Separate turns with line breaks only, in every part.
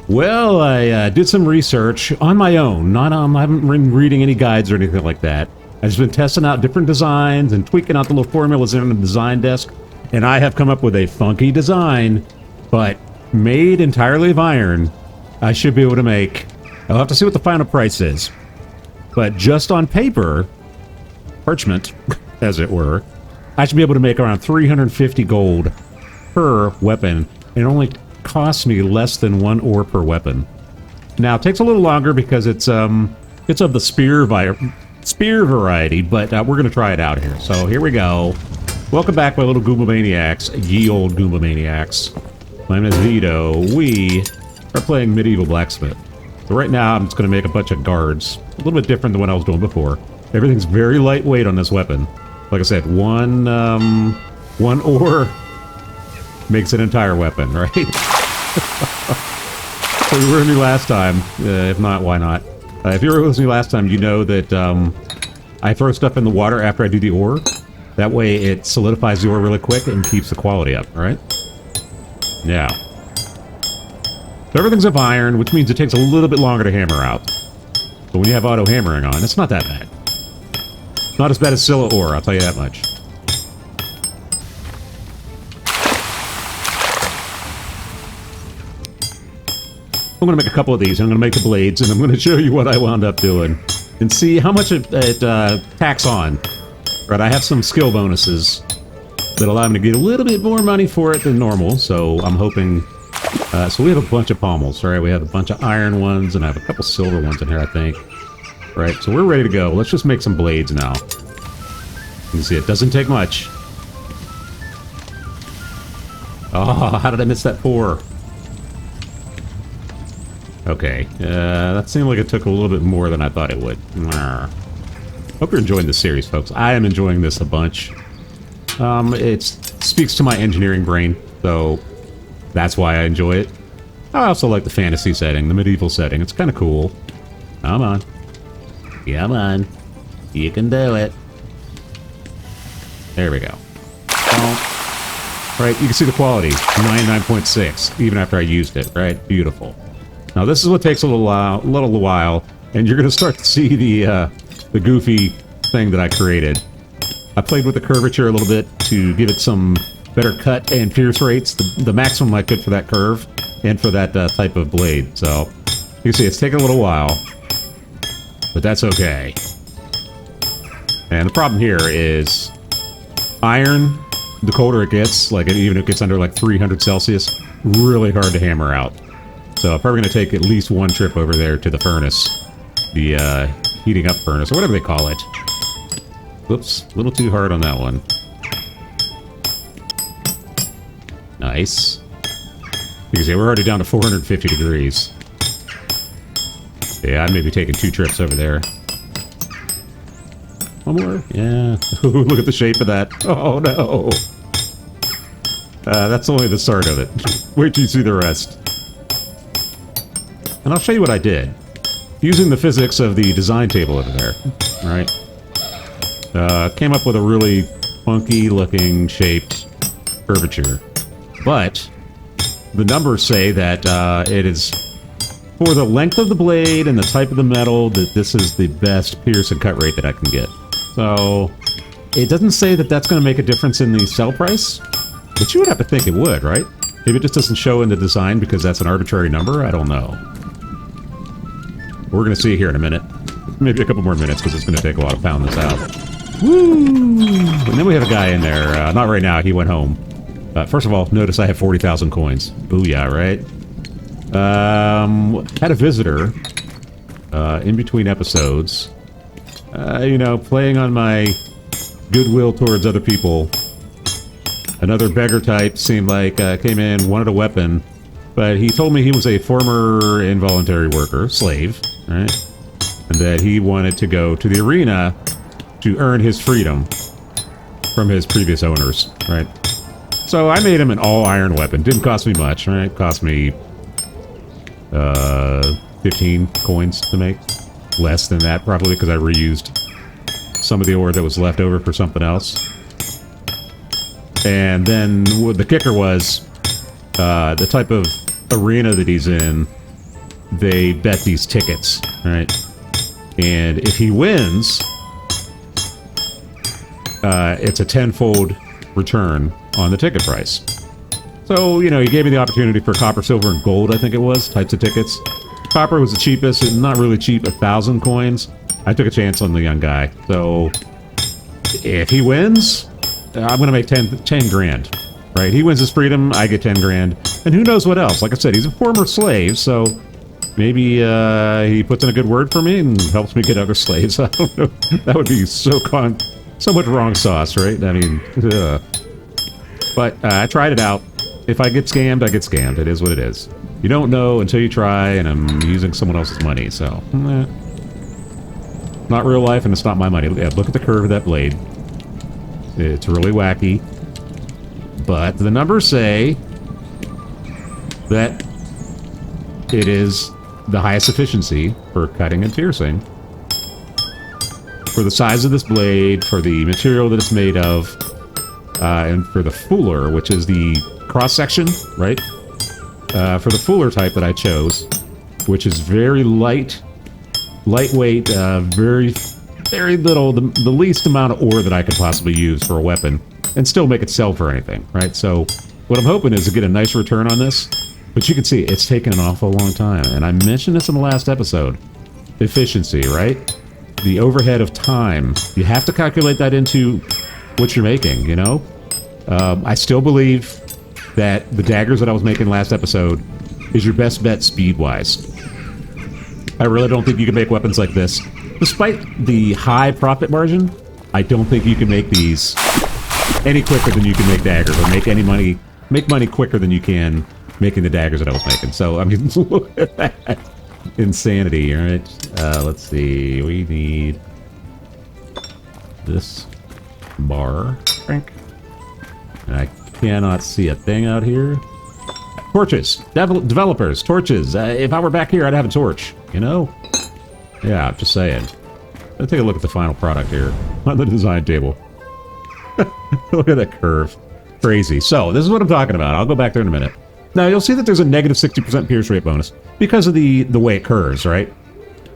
Well, I did some research on my own. Not I haven't been reading any guides or anything like that. I've just been testing out different designs and tweaking out the little formulas in the design desk. And I have come up with a funky design, but made entirely of iron. I should be able to make. I'll have to see what the final price is. But just on paper, parchment, as it were, I should be able to make around 350 gold per weapon. It only costs me less than 1 ore per weapon. Now, it takes a little longer because it's of the spear variety, but we're going to try it out here. So here we go. Welcome back, my little Goomba Maniacs, ye old Goomba Maniacs. My name is Vito. We are playing Medieval Blacksmith. So right now, I'm just going to make a bunch of guards. A little bit different than what I was doing before. Everything's very lightweight on this weapon. Like I said, one ore makes an entire weapon, right? So you were with me last time. If not, why not? If you were with me last time, you know that I throw stuff in the water after I do the ore. That way it solidifies the ore really quick and keeps the quality up, right? Yeah. So everything's of iron, which means it takes a little bit longer to hammer out. But when you have auto hammering on, it's not that bad. Not as bad as Scylla ore, I'll tell you that much. I'm going to make a couple of these. I'm going to make the blades, and I'm going to show you what I wound up doing. And see how much it tacks on. Right, I have some skill bonuses that allow me to get a little bit more money for it than normal, so I'm hoping... so we have a bunch of pommels, right? We have a bunch of iron ones, and I have a couple silver ones in here, I think. Right, so we're ready to go. Let's just make some blades now. You can see it doesn't take much. Oh, how did I miss that 4? Okay, that seemed like it took a little bit more than I thought it would. Hope you're enjoying this series, folks. I am enjoying this a bunch. It speaks to my engineering brain, so that's why I enjoy it. I also like the fantasy setting, the medieval setting. It's kind of cool. Come on. Come on. You can do it. There we go. Right, you can see the quality. 99.6, even after I used it, right? Beautiful. Now this is what takes a little while, and you're going to start to see the goofy thing that I created. I played with the curvature a little bit to give it some better cut and pierce rates, the maximum I could for that curve, and for that type of blade. So, you can see it's taking a little while, but that's okay. And the problem here is iron, the colder it gets, like even if it gets under like 300 Celsius, really hard to hammer out. So I'm probably going to take at least one trip over there to the furnace, the heating up furnace, or whatever they call it. Whoops, a little too hard on that one. Nice. You can see we're already down to 450 degrees. Yeah, I may be taking 2 trips over there. One more? Yeah. Ooh, look at the shape of that. Oh, no. That's only the start of it. Wait till you see the rest. And I'll show you what I did. Using the physics of the design table over there, right? Came up with a really funky-looking shaped curvature. But the numbers say that it is, for the length of the blade and the type of the metal, that this is the best pierce and cut rate that I can get. So, it doesn't say that that's going to make a difference in the sell price, but you would have to think it would, right? Maybe it just doesn't show in the design because that's an arbitrary number? I don't know. We're going to see here in a minute. Maybe a couple more minutes because it's going to take a while to pound this out. Woo! And then we have a guy in there. Not right now. He went home. First of all, notice I have 40,000 coins. Booyah, right? Had a visitor in between episodes. You know, playing on my goodwill towards other people. Another beggar type seemed like came in, wanted a weapon, but he told me he was a former involuntary worker, slave, right? And that he wanted to go to the arena to earn his freedom from his previous owners, right? So I made him an all-iron weapon. Didn't cost me much, right? Cost me 15 coins to make. Less than that, probably, because I reused some of the ore that was left over for something else. And then what the kicker was, the type of arena that he's in they bet these tickets, right? And if he wins, it's a tenfold return on the ticket price. So, you know, he gave me the opportunity for copper, silver, and gold, I think it was, types of tickets. Copper was the cheapest, and not really cheap, 1,000 coins. I took a chance on the young guy. So, if he wins, I'm going to make 10 grand, right? He wins his freedom, I get 10 grand. And who knows what else? Like I said, he's a former slave, so maybe he puts in a good word for me and helps me get other slaves. I don't know. That would be so much wrong sauce, right? I mean, but I tried it out. If I get scammed, I get scammed. It is what it is. You don't know until you try, and I'm using someone else's money, so... Not real life, and it's not my money. Yeah, look at the curve of that blade. It's really wacky. But the numbers say that it is the highest efficiency for cutting and piercing. For the size of this blade, for the material that it's made of, and for the fuller, which is the cross-section, right? For the fuller type that I chose, which is very lightweight, very little, the least amount of ore that I could possibly use for a weapon, and still make it sell for anything, right? So what I'm hoping is to get a nice return on this, but you can see it's taken an awful long time, and I mentioned this in the last episode. Efficiency, right? The overhead of time. You have to calculate that into what you're making, you know? I still believe that the daggers that I was making last episode is your best bet speed-wise. I really don't think you can make weapons like this. Despite the high profit margin, I don't think you can make these any quicker than you can make daggers, or make money quicker than you can making the daggers that I was making. So, I mean, look at that. Insanity, alright? Let's see. We need this bar crank. I cannot see a thing out here. Torches. Developers. Torches. If I were back here, I'd have a torch. You know? Yeah, I'm just saying. Let's take a look at the final product here on the design table. Look at that curve. Crazy. So, this is what I'm talking about. I'll go back there in a minute. Now, you'll see that there's a negative 60% pierce rate bonus because of the way it curves, right?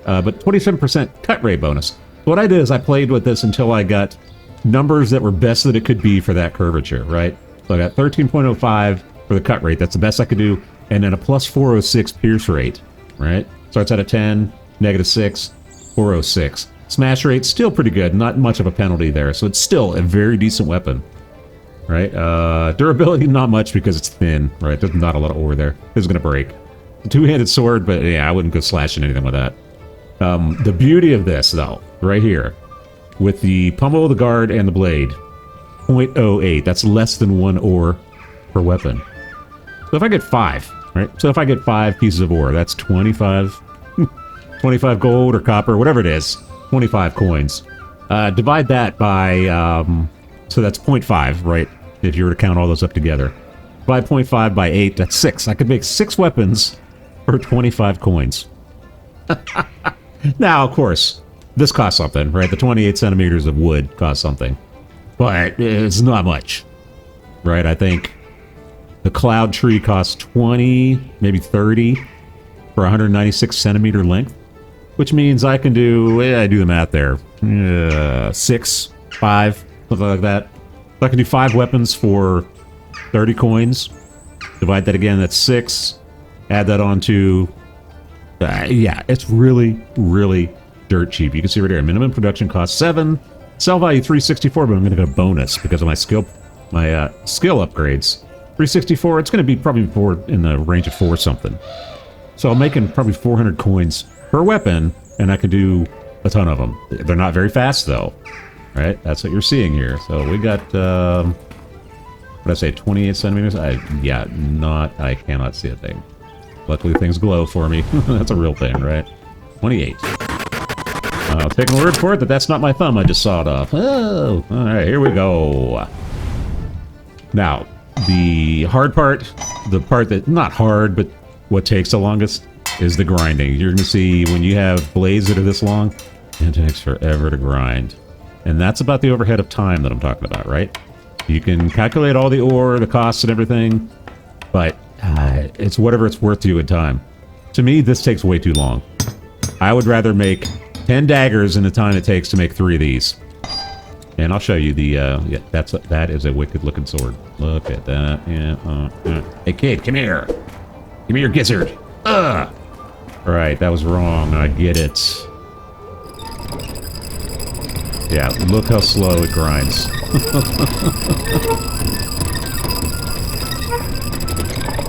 But 27% cut rate bonus. What I did is I played with this until I got numbers that were best that it could be for that curvature, right? So I got 13.05 for the cut rate. That's the best I could do. And then a plus 406 pierce rate, right? Starts at a 10, negative 6, 406. Smash rate, still pretty good. Not much of a penalty there. So it's still a very decent weapon, right? Durability, not much because it's thin, right? There's not a lot of ore there. It's going to break. A two-handed sword, but yeah, I wouldn't go slashing anything with that. The beauty of this, though, right here, with the pommel, the guard, and the blade, 0.08. That's less than 1 ore per weapon. So if I get 5, right? So if I get 5 pieces of ore, that's 25, 25 gold or copper, whatever it is, 25 coins. Divide that by, so that's 0.5, right? If you were to count all those up together. Divide 0.5 by 8, that's 6. I could make 6 weapons for 25 coins. Now, of course, this costs something, right? The 28 centimeters of wood costs something. But it's not much, right? I think the cloud tree costs 20, maybe 30 for 196 centimeter length, which means I can do, I do the math there, 6, 5, something like that. So I can do 5 weapons for 30 coins. Divide that again, that's 6. Add that on to, yeah, it's really, really dirt cheap. You can see right here, minimum production cost 7, sell value 364, but I'm going to get a bonus because of my skill upgrades. 364, it's going to be probably in the range of 4 something. So I'm making probably 400 coins per weapon, and I can do a ton of them. They're not very fast, though. Right? That's what you're seeing here. So we got, what did I say, 28 centimeters? I cannot see a thing. Luckily, things glow for me. That's a real thing, right? 28. I'll take my word for it that that's not my thumb. I just sawed off. Oh, all right, here we go. Now, the hard part, the part that, not hard, but what takes the longest is the grinding. You're going to see when you have blades that are this long, it takes forever to grind. And that's about the overhead of time that I'm talking about, right? You can calculate all the ore, the costs and everything, but it's whatever it's worth to you in time. To me, this takes way too long. I would rather make 10 daggers in the time it takes to make 3 of these. And I'll show you the, yeah, that is a wicked looking sword. Look at that. Yeah, Hey kid, come here. Give me your gizzard. Alright, that was wrong. I get it. Yeah, look how slow it grinds.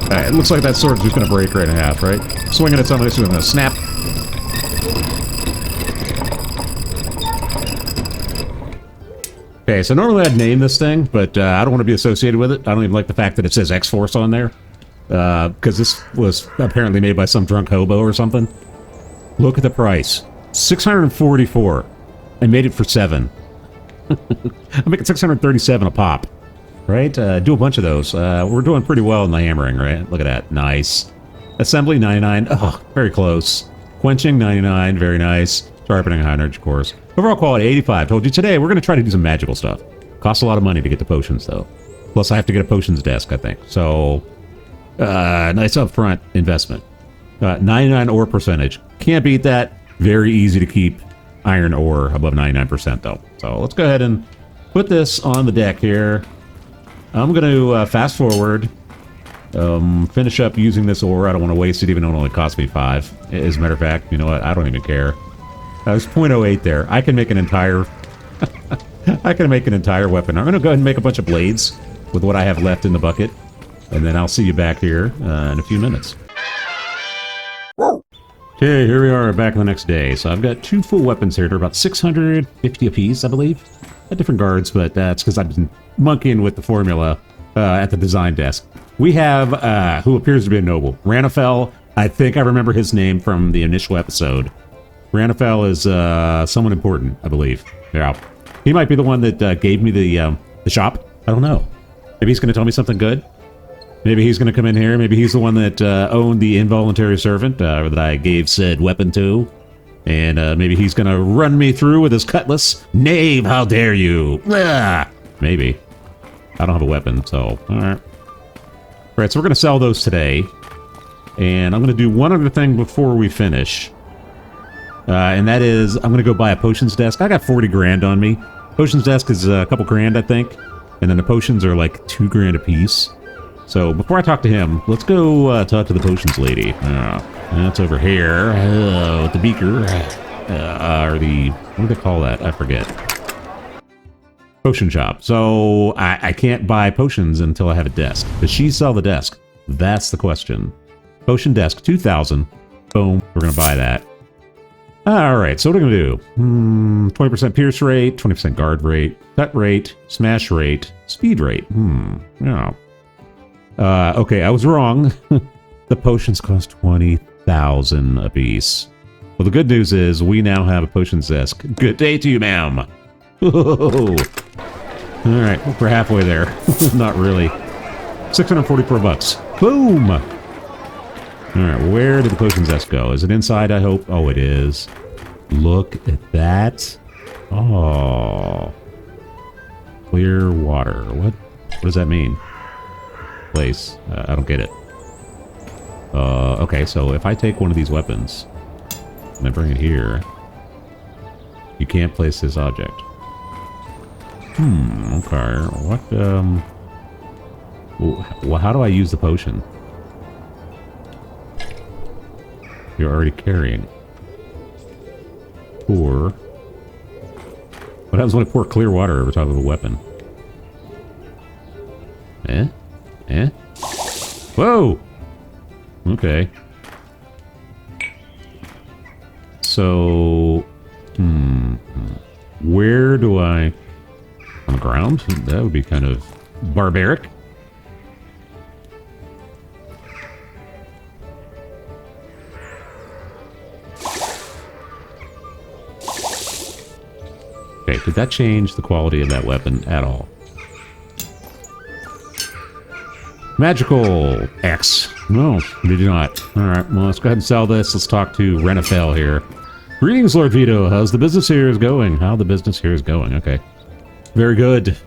Alright, it looks like that sword's just gonna break right in half, right? Swinging at somebody, it's gonna snap. Okay, so normally I'd name this thing, but I don't want to be associated with it. I don't even like the fact that it says X-Force on there. Because this was apparently made by some drunk hobo or something. Look at the price. $644. I made it for 7. I'm making 637 a pop. Right? Do a bunch of those. We're doing pretty well in the hammering, right? Look at that. Nice. Assembly, 99. Oh, very close. Quenching, 99. Very nice. Sharpening, 100, of course. Overall quality, 85. Told you today, we're going to try to do some magical stuff. Costs a lot of money to get the potions, though. Plus, I have to get a potions desk, I think. So, nice upfront investment. 99 ore percentage. Can't beat that. Very easy to keep iron ore above 99%, though. So, let's go ahead and put this on the deck here. I'm going to fast forward. Finish up using this ore. I don't want to waste it, even though it only cost me 5. As a matter of fact, you know what? I don't even care. There's 0.08 there. I can make an entire... I can make an entire weapon. I'm going to go ahead and make a bunch of blades with what I have left in the bucket. And then I'll see you back here in a few minutes. Okay, here we are back the next day. So I've got 2 full weapons here. They're about 650 apiece, I believe. At different guards, but that's because I've been monkeying with the formula at the design desk. We have, who appears to be a noble. Ranafel. I think I remember his name from the initial episode. Ranafel is someone important, I believe. Yeah. He might be the one that gave me the shop. I don't know. Maybe he's going to tell me something good. Maybe he's going to come in here. Maybe he's the one that owned the involuntary servant that I gave said weapon to. And maybe he's going to run me through with his cutlass. Knave, how dare you? Ah! Maybe. I don't have a weapon, so... Alright. Alright, so we're going to sell those today. And I'm going to do one other thing before we finish. And that is, I'm going to go buy a potions desk. I got 40 grand on me. Potions desk is a couple grand, I think. And then the potions are like 2 grand a piece. So before I talk to him, let's go talk to the potions lady. That's over here. The beaker. Or the... What do they call that? I forget. Potion shop. So I can't buy potions until I have a desk. Does she sell the desk? That's the question. Potion desk, 2,000. Boom. We're going to buy that. Alright, so what are we going to do? 20% pierce rate, 20% guard rate, cut rate, smash rate, speed rate. Yeah. Okay, I was wrong. The potions cost 20,000 apiece. Well, the good news is we now have a potions desk. Good day to you, ma'am. Alright, we're halfway there. Not really. 644 bucks. Boom! Alright, where did the potions desk go? Is it inside, I hope? Oh, it is. Look at that. Oh. Clear water. What does that mean? Place. I don't get it. Okay, so if I take one of these weapons and I bring it here, you can't place this object. Okay. What, well, how do I use the potion? You're already carrying. Pour. What happens when I pour clear water over top of a weapon? Whoa! Okay. So... Where do I... On the ground? That would be kind of barbaric. Okay, did that change the quality of that weapon at all? Magical X. No, it did not. Alright, well, let's go ahead and sell this. Let's talk to Renafel here. Greetings, Lord Veedo. How's the business here is going? How the business here is going. Okay. Very good.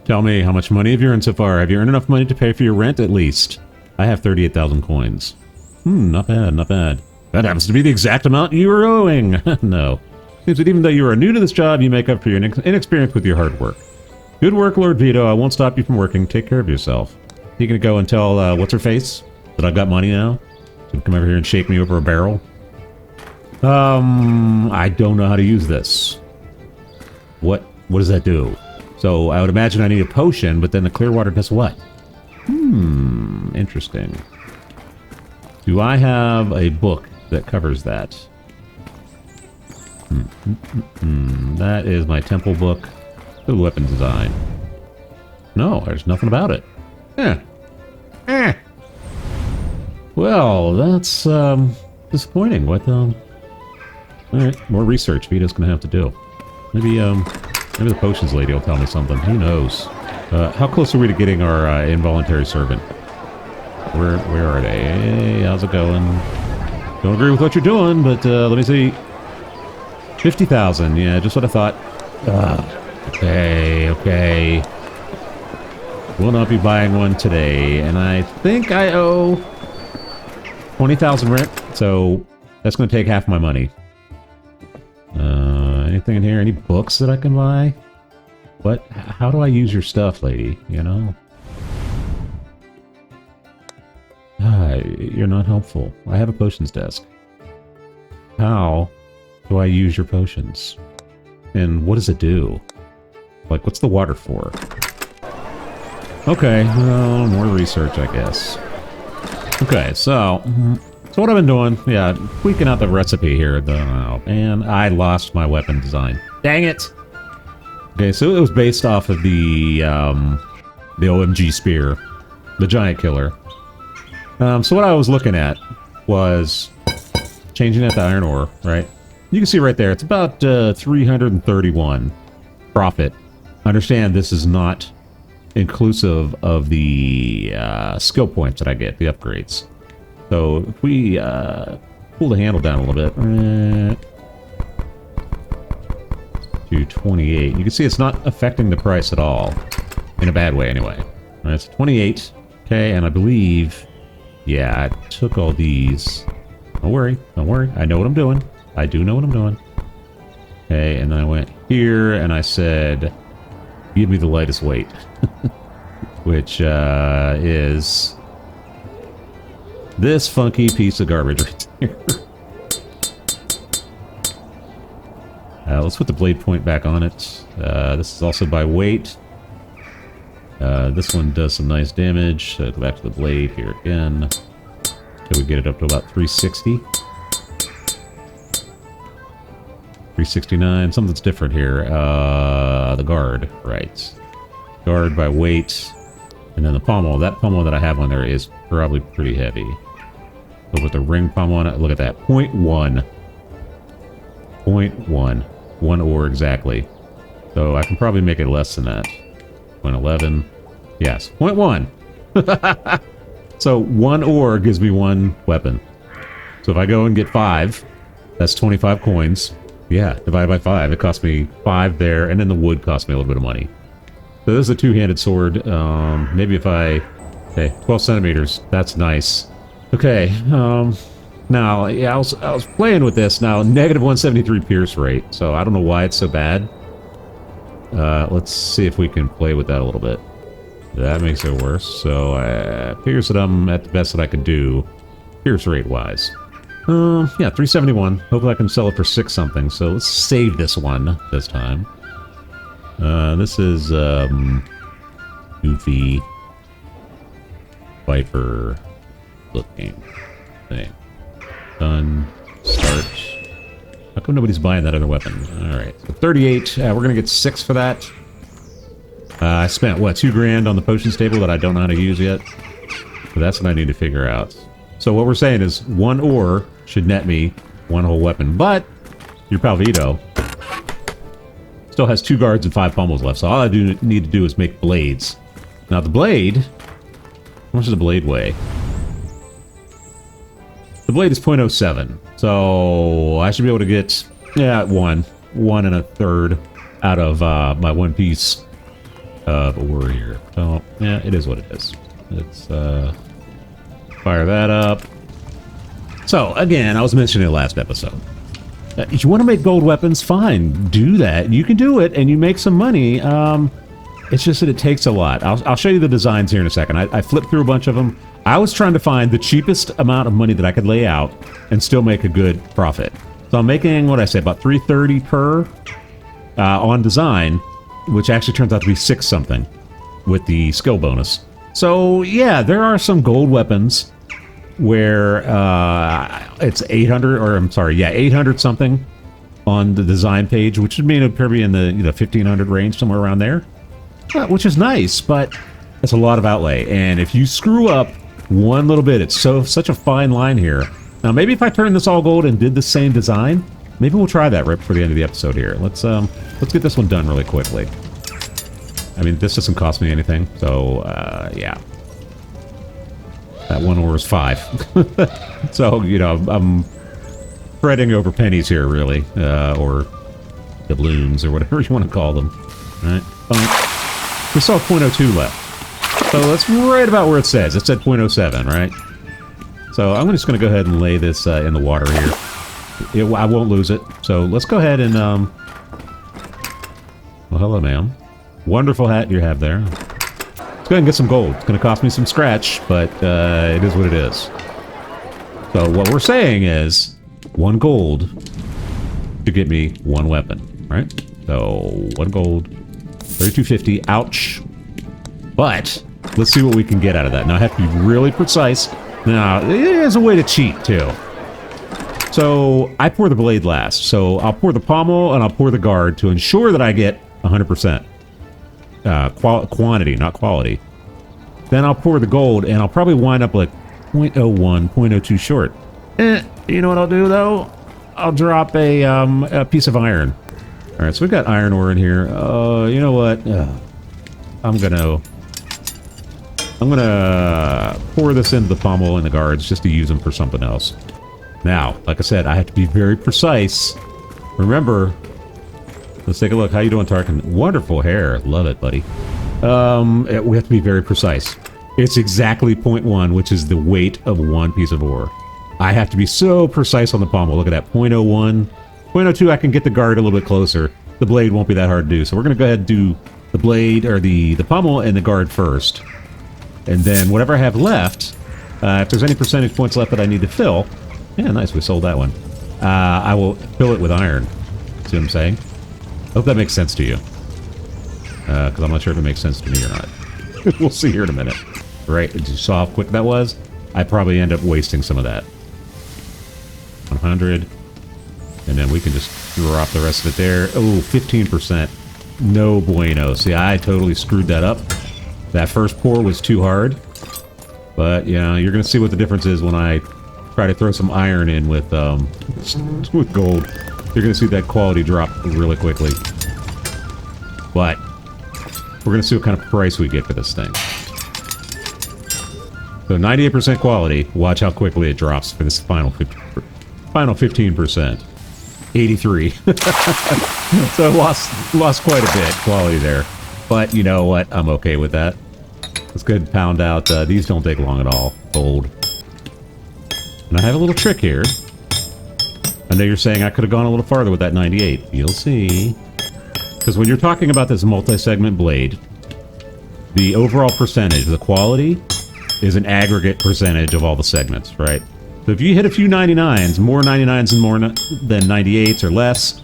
Tell me, how much money have you earned so far? Have you earned enough money to pay for your rent, at least? I have 38,000 coins. Not bad, not bad. That happens to be the exact amount you were owing. No. Seems that even though you are new to this job, you make up for your inexperience with your hard work. Good work, Lord Veto. I won't stop you from working. Take care of yourself. You gonna go and tell, what's her face? That I've got money now? So come over here and shake me over a barrel? I don't know how to use this. What does that do? So I would imagine I need a potion, but then the clear water does what? Interesting. Do I have a book that covers that? That is my temple book. The weapon design. No, there's nothing about it. Well, that's disappointing. What Alright, more research Vito's gonna have to do. Maybe the potions lady will tell me something. Who knows? How close are we to getting our involuntary servant? Where are they? Hey, how's it going? Don't agree with what you're doing, but let me see. 50,000, yeah, just what I thought. Okay. Will not be buying one today, and I think I owe 20,000 rent, so that's going to take half my money. Anything in here? Any books that I can buy? What? How do I use your stuff, lady? You know? You're not helpful. I have a potions desk. How do I use your potions? And what does it do? Like, what's the water for? Okay, well, more research, I guess. Okay, so what I've been doing, yeah, tweaking out the recipe here, though, and I lost my weapon design. Dang it! Okay, so it was based off of the OMG spear, the giant killer. So what I was looking at was changing it to iron ore, right? You can see right there, it's about 331 profit. Understand this is not inclusive of the skill points that I get, the upgrades. So if we pull the handle down a little bit to 28, you can see it's not affecting the price at all, in a bad way anyway. All right, so 28, okay, and I believe, yeah, I took all these. Don't worry, I know what I'm doing. I do know what I'm doing. Okay, and then I went here and I said, give me the lightest weight. Which is this funky piece of garbage right here. Let's put the blade point back on it. This is also by weight. This one does some nice damage. Go back to the blade here again. Till we get it up to about 360. 369. Something's different here. The guard, right. Guard by weight. And then the pommel. That pommel that I have on there is probably pretty heavy. But with the ring pommel on it, look at that. 0.1. 0.1. 1 ore exactly. So I can probably make it less than that. 0.11. Yes, 0.1. So 1 ore gives me 1 weapon. So if I go and get 5, that's 25 coins. Yeah, divided by 5. It cost me 5 there, and then the wood cost me a little bit of money. So this is a two-handed sword. Maybe if I... Okay, 12 centimeters. That's nice. Okay, now, yeah, I was playing with this. Now, negative 173 pierce rate, so I don't know why it's so bad. Let's see if we can play with that a little bit. That makes it worse. So, pierce that I'm at the best that I could do, pierce rate-wise. Yeah, 371. Hopefully I can sell it for 6 something. So let's save this one this time. This is goofy Viper looking thing. Done. Start. How come nobody's buying that other weapon? Alright, so 38. We're gonna get 6 for that. I spent, what, 2 grand on the potions table that I don't know how to use yet? So that's what I need to figure out. So what we're saying is 1 ore should net me 1 whole weapon, but your pal Vito still has 2 guards and 5 pommels left, so all I need to do is make blades. Now the blade, how much does the blade weigh? The blade is 0.07, so I should be able to get, yeah, 1 1.33 out of my 1 piece of ore here. So, yeah, it is what it is. Let's fire that up. So, again, I was mentioning it last episode. If you want to make gold weapons, fine, do that. You can do it, and you make some money. It's just that it takes a lot. I'll show you the designs here in a second. I flipped through a bunch of them. I was trying to find the cheapest amount of money that I could lay out and still make a good profit. So I'm making, what I say, about $330 per on design, which actually turns out to be 6 something with the skill bonus. So, yeah, there are some gold weapons where it's 800, or I'm sorry, yeah, 800 something on the design page, which would mean it would probably be in the 1500 range, somewhere around there, which is nice, but it's a lot of outlay. And if you screw up one little bit, it's such a fine line here. Now, maybe if I turn this all gold and did the same design, maybe we'll try that right before the end of the episode here. Let's get this one done really quickly. I mean, this doesn't cost me anything, so yeah. That one ore is 5. So, you know, I'm fretting over pennies here, really. Or doubloons, or whatever you want to call them. All right. We saw 0.02 left. So that's right about where it says. It said 0.07, right? So I'm just going to go ahead and lay this in the water here. I won't lose it. So let's go ahead and... Well, hello, ma'am. Wonderful hat you have there. Let's go ahead and get some gold. It's going to cost me some scratch, but it is what it is. So what we're saying is 1 gold to get me 1 weapon, right? So 1 gold, 3250. Ouch. But let's see what we can get out of that. Now I have to be really precise. Now there's a way to cheat too. So I pour the blade last. So I'll pour the pommel and I'll pour the guard to ensure that I get 100%. Quantity, not quality. Then I'll pour the gold, and I'll probably wind up like 0.01, 0.02 short. You know what I'll do, though? I'll drop a piece of iron. All right, so we've got iron ore in here. You know what? I'm gonna pour this into the pommel and the guards just to use them for something else. Now, like I said, I have to be very precise. Remember... Let's take a look. How you doing, Tarkin? Wonderful hair. Love it, buddy. We have to be very precise. It's exactly 0.1, which is the weight of 1 piece of ore. I have to be so precise on the pommel. Look at that. 0.01. 0.02, I can get the guard a little bit closer. The blade won't be that hard to do. So we're going to go ahead and do the blade, or the pommel and the guard first. And then whatever I have left, if there's any percentage points left that I need to fill... Yeah, nice. We sold that one. I will fill it with iron. See what I'm saying? I hope that makes sense to you. Because I'm not sure if it makes sense to me or not. We'll see here in a minute. Right, did you saw how quick that was? I probably end up wasting some of that. 100. And then we can just drop the rest of it there. Oh, 15%. No bueno. See, I totally screwed that up. That first pour was too hard. But, you know, you're going to see what the difference is when I try to throw some iron in with gold. You're going to see that quality drop really quickly. But we're going to see what kind of price we get for this thing. So 98% quality. Watch how quickly it drops for this final 15%. 83. So lost quite a bit quality there. But you know what? I'm okay with that. Let's go ahead and pound out. These don't take long at all. Gold. And I have a little trick here. I know you're saying I could have gone a little farther with that 98. You'll see. Because when you're talking about this multi-segment blade, the overall percentage, the quality, is an aggregate percentage of all the segments, right? So if you hit a few 99s, more 99s and more than 98s or less,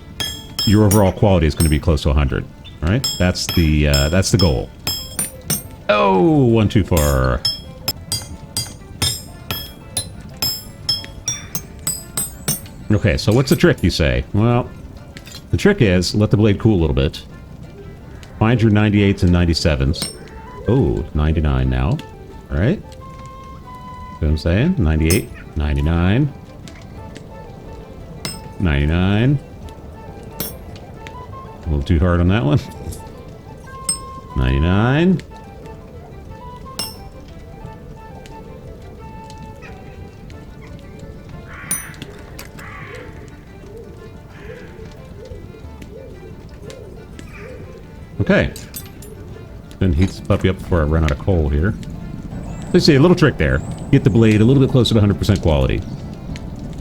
your overall quality is going to be close to 100, right? That's the goal. Oh, one too far. Okay, so what's the trick, you say? Well, the trick is, let the blade cool a little bit. Find your 98s and 97s. Oh, 99 now. All right. See what I'm saying? 98, 99. 99. A little too hard on that one. 99. Okay. Then heat this puppy up before I run out of coal here. Let's see, a little trick there. Get the blade a little bit closer to 100% quality.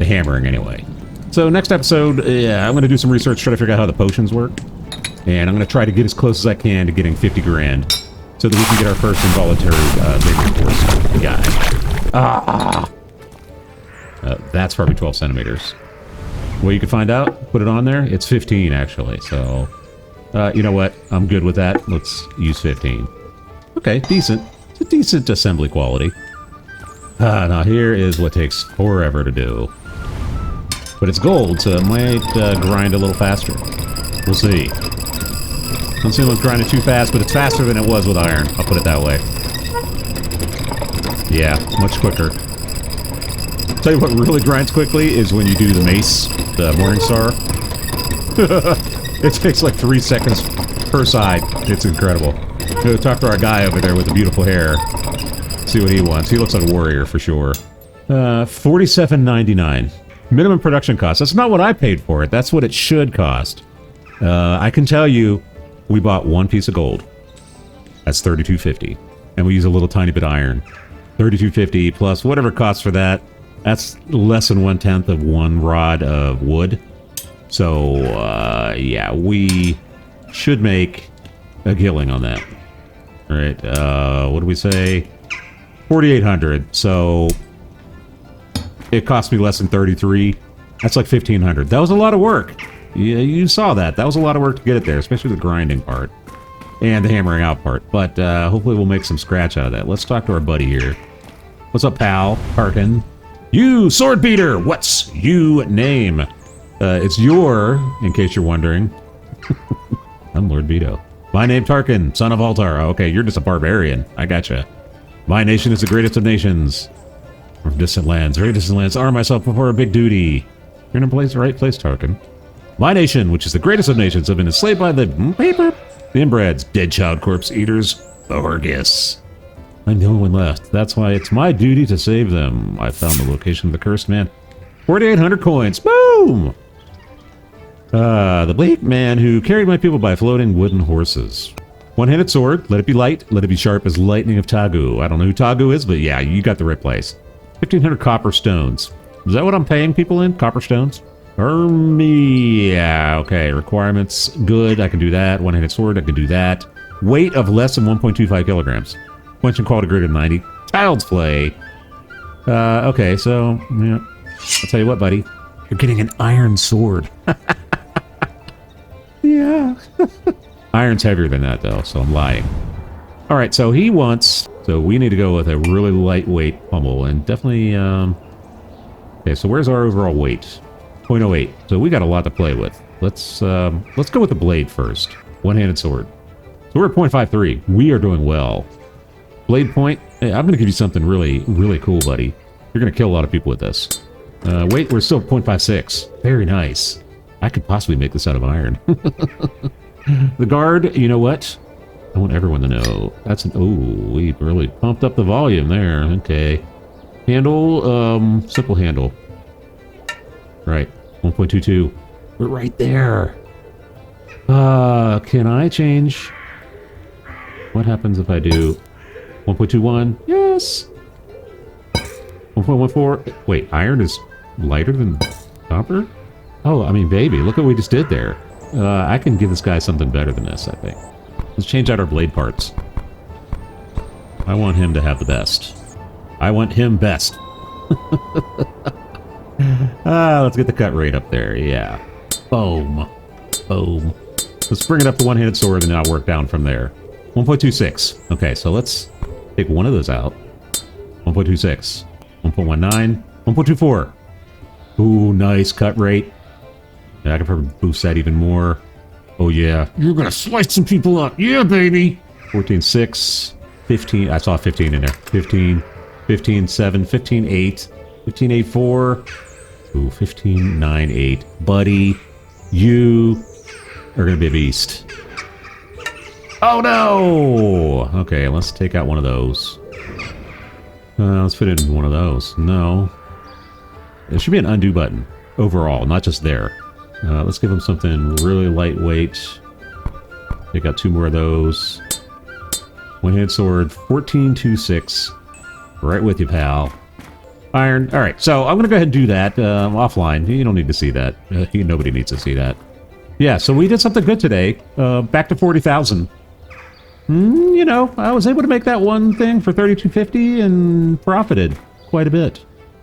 The hammering, anyway. So next episode, yeah, I'm going to do some research, try to figure out how the potions work. And I'm going to try to get as close as I can to getting 50 grand. So that we can get our first involuntary labor force guy. That's probably 12 centimeters. Well, you can find out. Put it on there. It's 15, actually. So, you know what? I'm good with that. Let's use 15. Okay, decent. It's a decent assembly quality. Now here is what takes forever to do. But it's gold, so it might grind a little faster. We'll see. Don't seem like it's grinding too fast, but it's faster than it was with iron. I'll put it that way. Yeah, much quicker. Tell you what really grinds quickly is when you do the mace, the Morning Star. It takes like 3 seconds per side. It's incredible. Go talk to our guy over there with the beautiful hair. See what he wants. He looks like a warrior for sure. $47.99. Minimum production cost. That's not what I paid for it. That's what it should cost. I can tell you, we bought 1 piece of gold. That's $32.50. And we use a little tiny bit of iron. $32.50 plus whatever it costs for that. That's less than 1/10 of 1 rod of wood. So, yeah, we should make a killing on that. All right, what do we say? 4,800. So, it cost me less than 33. That's like 1,500. That was a lot of work. Yeah, you saw that. That was a lot of work to get it there, especially the grinding part and the hammering out part. But hopefully we'll make some scratch out of that. Let's talk to our buddy here. What's up, pal? Harkin. You, sword beater! What's you name? It's your, in case you're wondering. I'm Lord Vedo. My name Tarkin, son of Altar. Oh, okay, you're just a barbarian. I gotcha. My nation is the greatest of nations. From distant lands, very distant lands, arm myself before a big duty. You're in the right place, Tarkin. My nation, which is the greatest of nations, have been enslaved by the inbreds, dead child corpse eaters, Borgus. I'm the only one left. That's why it's my duty to save them. I found the location of the cursed man. 4,800 coins. Boom! The bleak man who carried my people by floating wooden horses. One-handed sword. Let it be light. Let it be sharp as lightning of Tagu. I don't know who Tagu is, but yeah, you got the right place. 1,500 copper stones. Is that what I'm paying people in? Copper stones? Me. Yeah, okay. Requirements. Good. I can do that. One-handed sword. I can do that. Weight of less than 1.25 kilograms. Quench and quality greater than 90. Child's play. Okay, so, yeah. I'll tell you what, buddy. You're getting an iron sword. Yeah. Iron's heavier than that, though, so I'm lying. Alright, so he wants... So we need to go with a really lightweight pummel, and definitely, Okay, so where's our overall weight? 0.08. So we got a lot to play with. Let's go with the blade first. One-handed sword. So we're at 0.53. We are doing well. Blade point. Hey, I'm going to give you something really, really cool, buddy. You're going to kill a lot of people with this. Wait, we're still at 0.56. Very nice. I could possibly make this out of iron. The guard, you know what? I want everyone to know. That's an... Oh, we really pumped up the volume there. Okay. Handle, simple handle. Right. 1.22. We're right there. Can I change? What happens if I do 1.21? Yes. 1.14. Wait, iron is lighter than copper? Oh, I mean, baby, look what we just did there. I can give this guy something better than this, I think. Let's change out our blade parts. I want him to have the best. I want him best. Let's get the cut rate up there. Yeah. Boom. Boom. Let's bring it up to one-handed sword and then I'll work down from there. 1.26. Okay, so let's take one of those out. 1.26. 1.19. 1.24. Ooh, nice cut rate. Yeah, I can probably boost that even more. Oh, yeah. You're gonna slice some people up. Yeah, baby. 14.6. 15. I saw 15 in there. 15. 15.7. 15.8. 15.84. Ooh, 15.98. Buddy, you are gonna be a beast. Oh, no! Okay, let's take out one of those. Let's fit it in one of those. No. There should be an undo button overall, not just there. Let's give him something really lightweight. Take out 2 more of those. One-handed sword, 14.26. Right with you, pal. Iron. All right, so I'm going to go ahead and do that offline. You don't need to see that. Nobody needs to see that. Yeah, so we did something good today. Back to 40,000. You know, I was able to make that one thing for 3250 and profited quite a bit.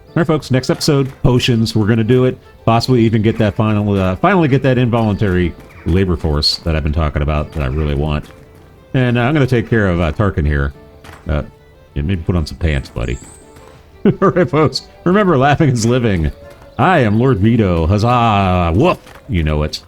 All right, folks, next episode, potions. We're going to do it. Possibly even get that finally get that involuntary labor force that I've been talking about that I really want. And I'm going to take care of Tarkin here. Yeah, maybe put on some pants, buddy. All right, folks. Remember, laughing is living. I am Lord Veto. Huzzah! Woof! You know it.